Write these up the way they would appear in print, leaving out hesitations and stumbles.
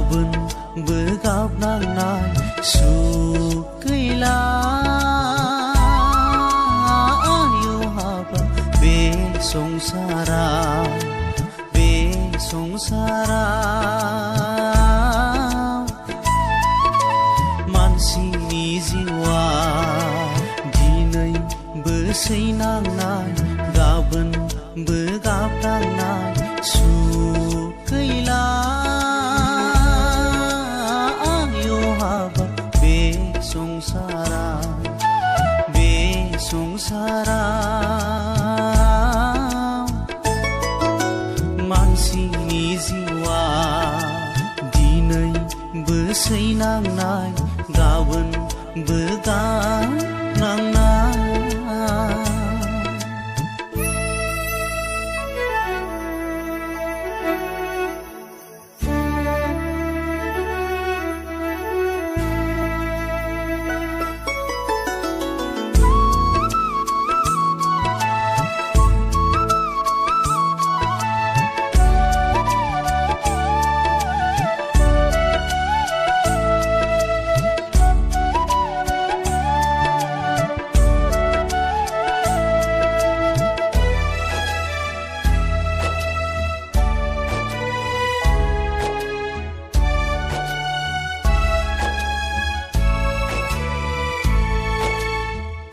गाबोनबो गाबनांनाय सुख गैला आयौ हाबा बे संसाराव मानसिनि जिउआ दिनैबो सैनांनाय गाबोनबो गाबनांनाय सुख गैला आयौ हाबा बे संसाराव मानसिनि जिउआ दिनैबो सैनांनाय गाबोनबो गाबनांनाय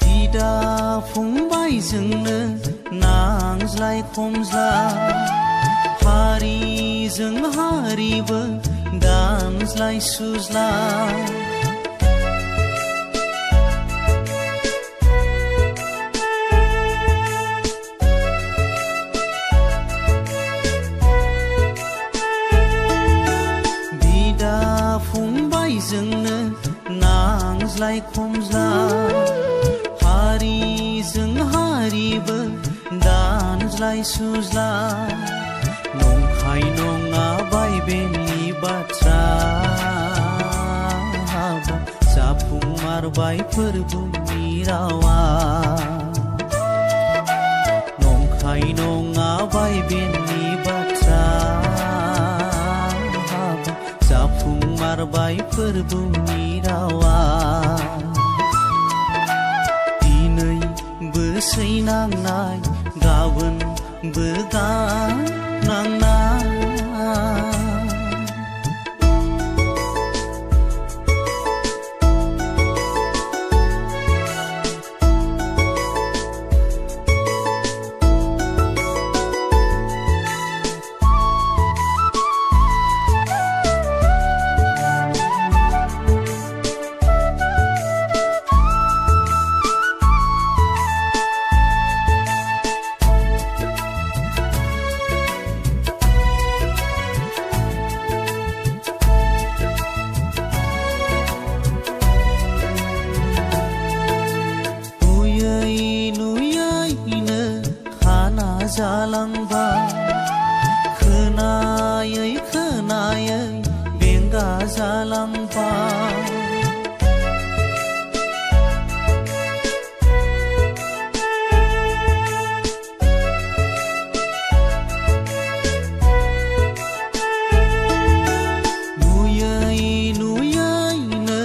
बिदा फंबायजोंनो नांज्लाय खमज्लाय हारिजों हारिबो दानज्लाय सुज्लाय बिदा फंबायजोंनो नांज्लाय खमज्लाय हारिजों हारिबो दानज्लाय सुज्लाय नंखाय नङा बायबेननि बाथ्रा हाबा जाफुंमारबाय फोरबुनि रावा नंखाय नङा बायबेननि बाथ्रा हाबा जाफुंमारबाय फोरबुनि रावा सैनांनाय गाबोनबो गाबनांनाय जालांबाय खोनायै खोनायै बेंगा जालांबाय नुयै नुयैनो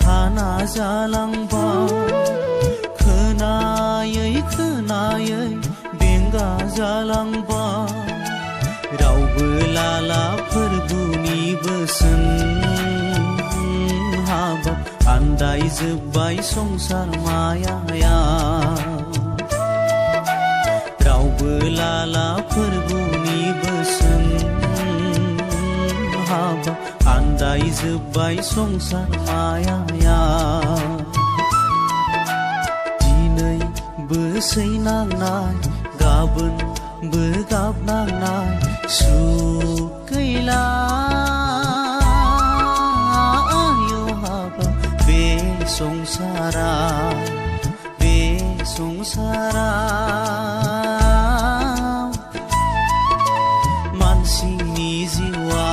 खाना जालांबाय खोनायै खोनायै जालांबाय रावबो लाला फोरबुनि बोसोन हाबाब आन्दायजोब्बाय संसार मायाया रावबो लाला फोरबुनि बोसोन हाबाब आन्दायजोब्बाय संसार मायाया दिनैबो सैनांनाय गाबोनबो गाबनांनाय सुख गैला आयौ हाबा बे संसाराव मानसिनि जिउआ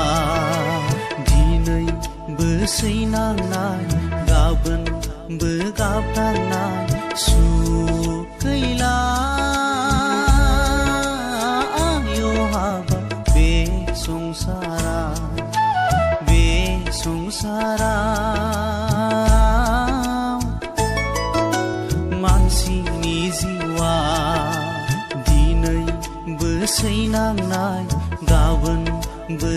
दिनैबो सैनांनाय गाबोनबो गाबनांनाय सुख गैला आयौ हाबा बे संसाराव बे संसाराव मानसिनि जिउआ दिनैबो सैनांनाय गाबोनबो